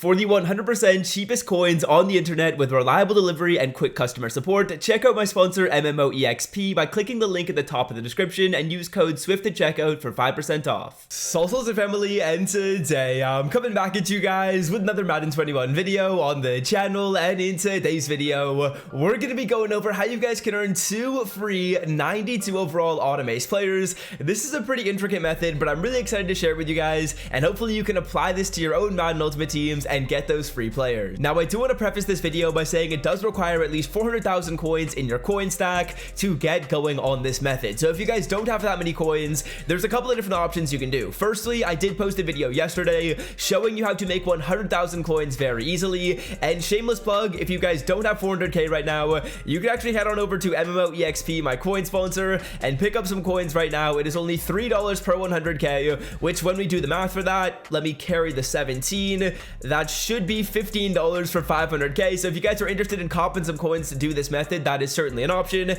For the 100% cheapest coins on the internet with reliable delivery and quick customer support, check out my sponsor MMOEXP by clicking the link at the top of the description and use code SWIFT at checkout for 5% off. Salsals and family, and today I'm coming back at you guys with another Madden 21 video on the channel, and in today's video we're going to be going over how you guys can earn 2 free 92 overall Autumn Ace players. This is a pretty intricate method, but I'm really excited to share it with you guys, and hopefully you can apply this to your own Madden Ultimate teams and get those free players. Now, I do want to preface this video by saying it does require at least 400,000 coins in your coin stack to get going on this method. So if you guys don't have that many coins, there's a couple of different options you can do. Firstly, I did post a video yesterday showing you how to make 100,000 coins very easily, and shameless plug, if you guys don't have 400k right now, you can actually head on over to MMOEXP, my coin sponsor, and pick up some coins right now. It is only $3 per 100k, which when we do the math for that, let me carry the 17, that should be $15 for 500k. So if you guys are interested in copping some coins to do this method, that is certainly an option.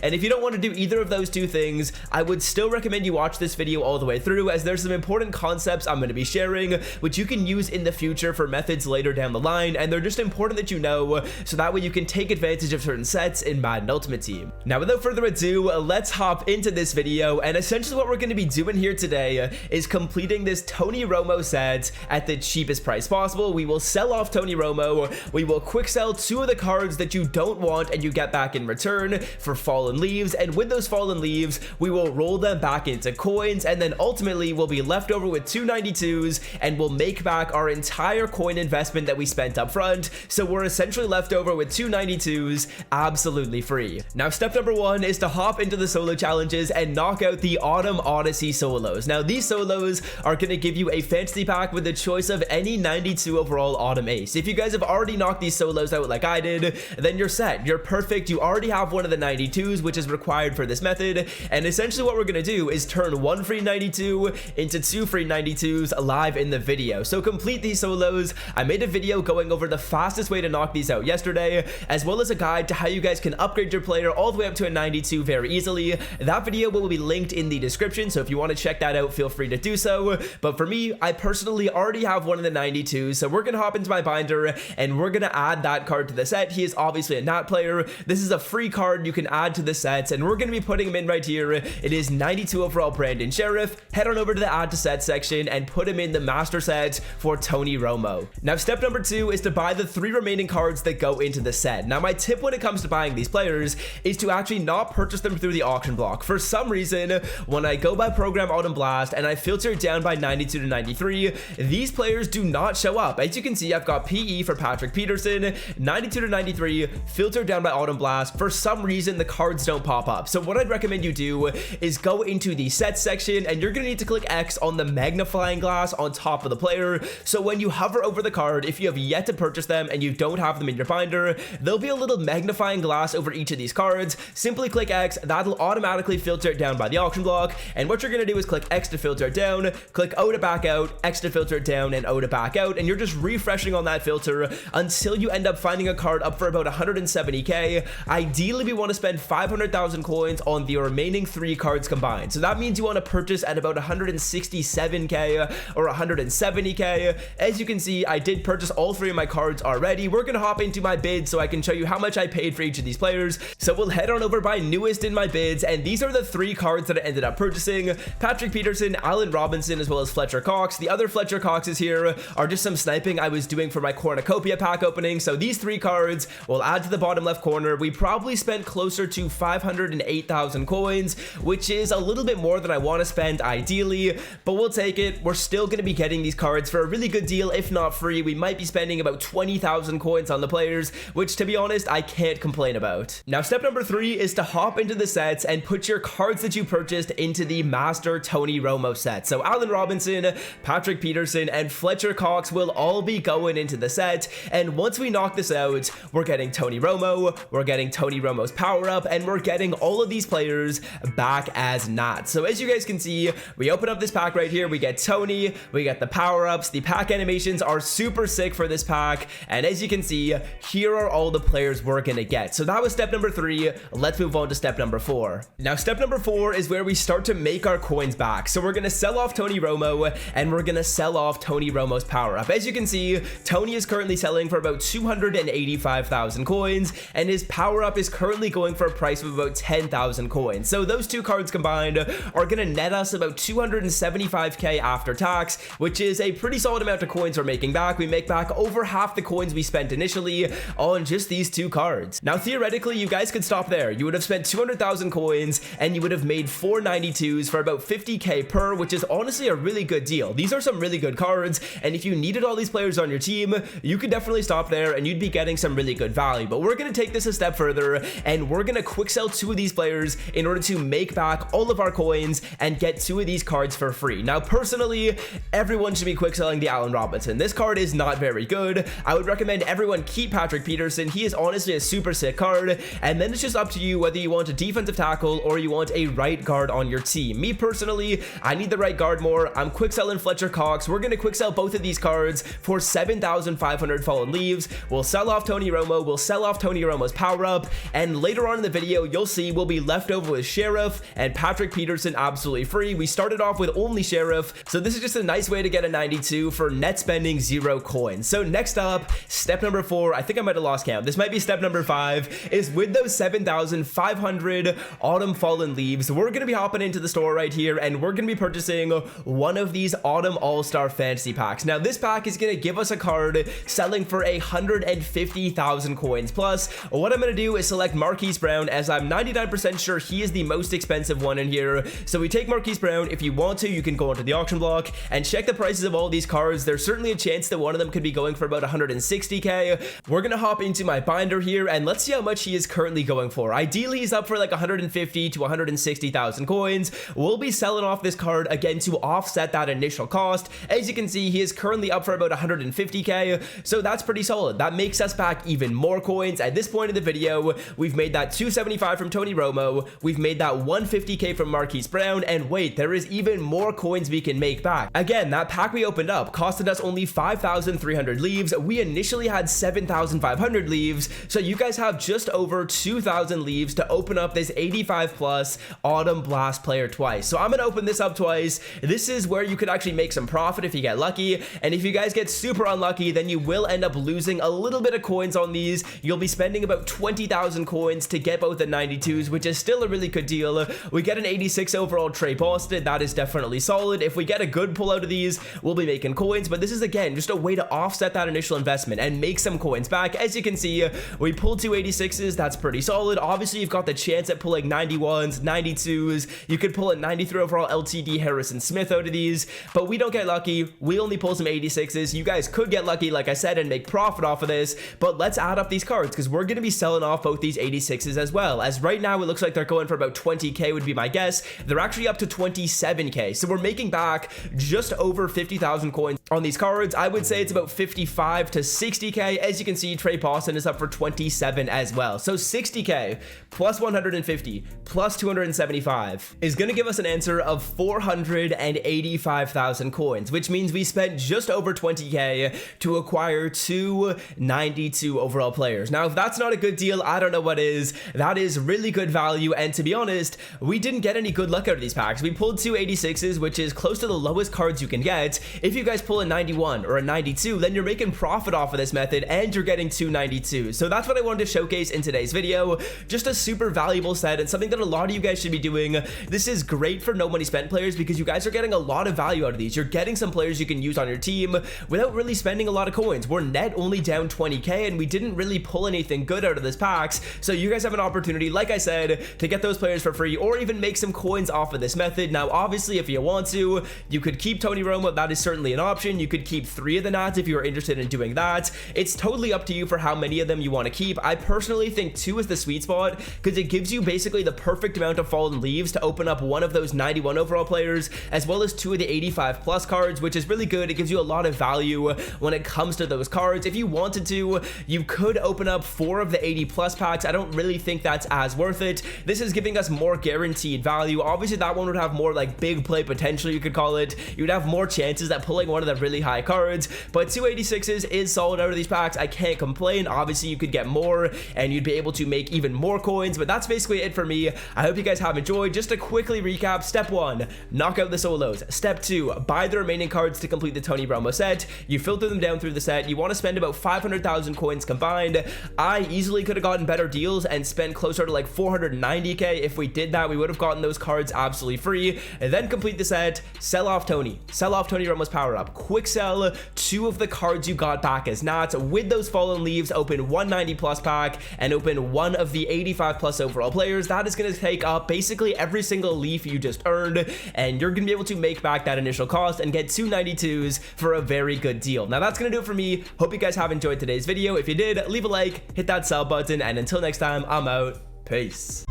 And if you don't want to do either of those two things, I would still recommend you watch this video all the way through, as there's some important concepts I'm going to be sharing, which you can use in the future for methods later down the line, and they're just important that you know, so that way you can take advantage of certain sets in Madden Ultimate Team. Now, without further ado, let's hop into this video, and essentially what we're going to be doing here today is completing this Tony Romo set at the cheapest price possible. We will sell off Tony Romo, we will quick sell 2 of the cards that you don't want and you get back in return for Fallen Leaves, and with those Fallen Leaves we will roll them back into coins, and then ultimately we'll be left over with 292s, and we'll make back our entire coin investment that we spent up front. So we're essentially left over with 292s absolutely free. Now, step number 1 is to hop into the solo challenges and knock out the Autumn Odyssey solos. Now, these solos are going to give you a fantasy pack with the choice of any 92 overall Autumn Ace. If you guys have already knocked these solos out like I did, then you're set, you're perfect, you already have one of the 92s, which is required for this method. And essentially what we're going to do is turn 1 free 92 into 2 free 92s live in the video. So complete these solos. I made a video going over the fastest way to knock these out yesterday, as well as a guide to how you guys can upgrade your player all the way up to a 92 very easily. That video will be linked in the description, so if you want to check that out, feel free to do so. But for me, I personally already have one of the 92s, so we're going to hop into my binder and we're going to add that card to the set. He is obviously a Nat player. This is a free card you can add to the sets, and we're going to be putting him in right here. It is 92 overall Brandon Sheriff. Head on over to the add to set section and put him in the master set for Tony Romo. Now, step number 2 is to buy the 3 remaining cards that go into the set. Now, my tip when it comes to buying these players is to actually not purchase them through the auction block. For some reason, when I go by Program Autumn Blast and I filter it down by 92 to 93, these players do not show up. As you can see, I've got PE for Patrick Peterson, 92 to 93, filtered down by Autumn Blast. For some reason, the cards don't pop up. So what I'd recommend you do is go into the set section, and you're going to need to click X on the magnifying glass on top of the player. So when you hover over the card, if you have yet to purchase them and you don't have them in your binder, there'll be a little magnifying glass over each of these cards. Simply click X, that'll automatically filter it down by the auction block. And what you're going to do is click X to filter it down, click O to back out, X to filter it down, and O to back out. And you're just refreshing on that filter until you end up finding a card up for about 170k. Ideally, we want to spend 500,000 coins on the remaining 3 cards combined. So that means you want to purchase at about 167k or 170k. As you can see, I did purchase all 3 of my cards already. We're going to hop into my bids so I can show you how much I paid for each of these players. So we'll head on over by newest in my bids, and these are the 3 cards that I ended up purchasing: Patrick Peterson, Allen Robinson, as well as Fletcher Cox. The other Fletcher Coxes here are just some sniping I was doing for my Cornucopia pack opening. So these 3 cards will add to the bottom left corner. We probably spent closer to 508,000 coins, which is a little bit more than I want to spend ideally, but we'll take it. We're still going to be getting these cards for a really good deal, if not free. We might be spending about 20,000 coins on the players, which, to be honest, I can't complain about. Now, step number 3 is to hop into the sets and put your cards that you purchased into the Master Tony Romo set. So Allen Robinson, Patrick Peterson, and Fletcher Cox will all be going into the set, and once we knock this out, we're getting Tony Romo, we're getting Tony Romo's power up, and we're getting all of these players back as Nats. So as you guys can see, we open up this pack right here, we get Tony, we get the power-ups, the pack animations are super sick for this pack, and as you can see, here are all the players we're gonna get. So that was step number 3. Let's move on to step number 4. Now step number 4 is where we start to make our coins back. So we're gonna sell off Tony Romo, and we're gonna sell off Tony Romo's power-up. As you can see, Tony is currently selling for about 285,000 coins, and his power-up is currently going for a price of about 10,000 coins. So those two cards combined are gonna net us about 275k after tax, which is a pretty solid amount of coins we're making back. We make back over half the coins we spent initially on just these two cards. Now theoretically, you guys could stop there. You would have spent 200,000 coins and you would have made 492s for about 50k per, which is honestly a really good deal. These are some really good cards, and if you needed all these players on your team, you could definitely stop there and you'd be getting some really good value. But we're gonna take this a step further, and we're gonna quick sell 2 of these players in order to make back all of our coins and get 2 of these cards for free. Now personally, everyone should be quick selling the Allen Robinson. This card is not very good. I would recommend everyone keep Patrick Peterson. He is honestly a super sick card, and then it's just up to you whether you want a defensive tackle or you want a right guard on your team. Me personally, I need the right guard more. I'm quick selling Fletcher Cox. We're gonna quick sell both of these cards for 7,500 fallen leaves. We'll sell off Tony Romo, we'll sell off Tony Romo's power up, and later on in the video you'll see we'll be left over with Sheriff and Patrick Peterson absolutely free. We started off with only Sheriff, so this is just a nice way to get a 92 for net spending 0 coins. So next up, step number 4, I think I might have lost count. This might be step number 5, is with those 7,500 Autumn Fallen Leaves, we're gonna be hopping into the store right here and we're gonna be purchasing one of these Autumn All-Star Fantasy Packs. Now this pack is gonna give us a card selling for 150,000 coins plus. What I'm gonna do is select Marquise Brown, as I'm 99% sure he is the most expensive one in here. So we take Marquise Brown. If you want to, you can go onto the auction block and check the prices of all these cards. There's certainly a chance that one of them could be going for about 160k. We're gonna hop into my binder here and let's see how much he is currently going for. Ideally he's up for like 150 to 160,000 coins. We'll be selling off this card again to offset that initial cost. As you can see, he is currently up for about 150k, so that's pretty solid. That makes us back even more coins. At this point in the video, we've made that 275 from Tony Romo, we've made that 150k from Marquise Brown, and wait, there is even more coins we can make back. Again, that pack we opened up costed us only 5,300 leaves. We initially had 7,500 leaves, so you guys have just over 2,000 leaves to open up this 85 plus Autumn Blast player twice. So I'm gonna open this up twice. This is where you could actually make some profit if you get lucky, and if you guys get super unlucky, then you will end up losing a little bit of coins on these. You'll be spending about 20,000 coins to get both the 92s, which is still a really good deal. We get an 86 overall Trey Boston. That is definitely solid. If we get a good pull out of these, we'll be making coins, but this is again just a way to offset that initial investment and make some coins back. As you can see, we pulled 2 86s. That's pretty solid. Obviously, you've got the chance at pulling 91s, 92s. You could pull a 93 overall LTD Harrison Smith out of these, but we don't get lucky. We only pull some 86s. You guys could get lucky, like I said, and make profit off of this, but let's add up these cards because we're going to be selling off both these 86s as well. As right now, it looks like they're going for about 20k would be my guess. They're actually up to 27k, so we're making back just over 50,000 coins on these cards. I would say it's about 55 to 60k. As you can see, Trey Boston is up for 27 as well, so 60k plus 150 plus 275 is going to give us an answer of 485,000 coins, which means we spent just over 20k to acquire 2 92 overall players. Now, if that's not a good deal, I don't know what is. That is really good value, and to be honest, we didn't get any good luck out of these packs. We pulled 2 86s, which is close to the lowest cards you can get. If you guys pull a 91 or a 92, then you're making profit off of this method and you're getting 2 92s. So that's what I wanted to showcase in today's video. Just a super valuable set and something that a lot of you guys should be doing. This is great for no money spent players because you guys are getting a lot of value out of these. You're getting some players you can use on your team without really spending a lot of coins. We're net only down 20k and we didn't really pull anything good out of this packs. So you guys have an opportunity, like I said, to get those players for free or even make some coins off of this method. Now, obviously, if you want to, you could keep Tony Romo. That is certainly an option. You could keep 3 of the Nats if you're interested in doing that. It's totally up to you for how many of them you want to keep. I personally think 2 is the sweet spot because it gives you basically the perfect amount of fallen leaves to open up one of those 91 overall players as well as 2 of the 85 plus cards, which is really good. It gives you a lot of value when it comes to those cards. If you wanted to, you could open up 4 of the 80 plus packs. I don't really think that's that's as worth it. This is giving us more guaranteed value. Obviously, that one would have more like big play potential, you could call it. You'd have more chances at pulling one of the really high cards, but 286s is solid out of these packs. I can't complain. Obviously, you could get more and you'd be able to make even more coins, but that's basically it for me. I hope you guys have enjoyed. Just to quickly recap: step 1, knock out the solos. Step 2, buy the remaining cards to complete the Tony Romo set. You filter them down through the set. You want to spend about 500,000 coins combined. I easily could have gotten better deals and spent closer to like 490k. If we did that, we would have gotten those cards absolutely free. And then complete the set, sell off Tony Romo's power up, quick sell 2 of the cards you got back as Nats with those fallen leaves, open 190 plus pack and open one of the 85 plus overall players. That is going to take up basically every single leaf you just earned, and you're going to be able to make back that initial cost and get 292s for a very good deal. Now that's going to do it for me. Hope you guys have enjoyed today's video. If you did, leave a like, hit that sub button, and until next time, I'm out. Peace.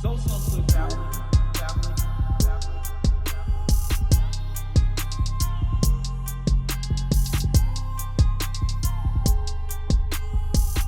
So,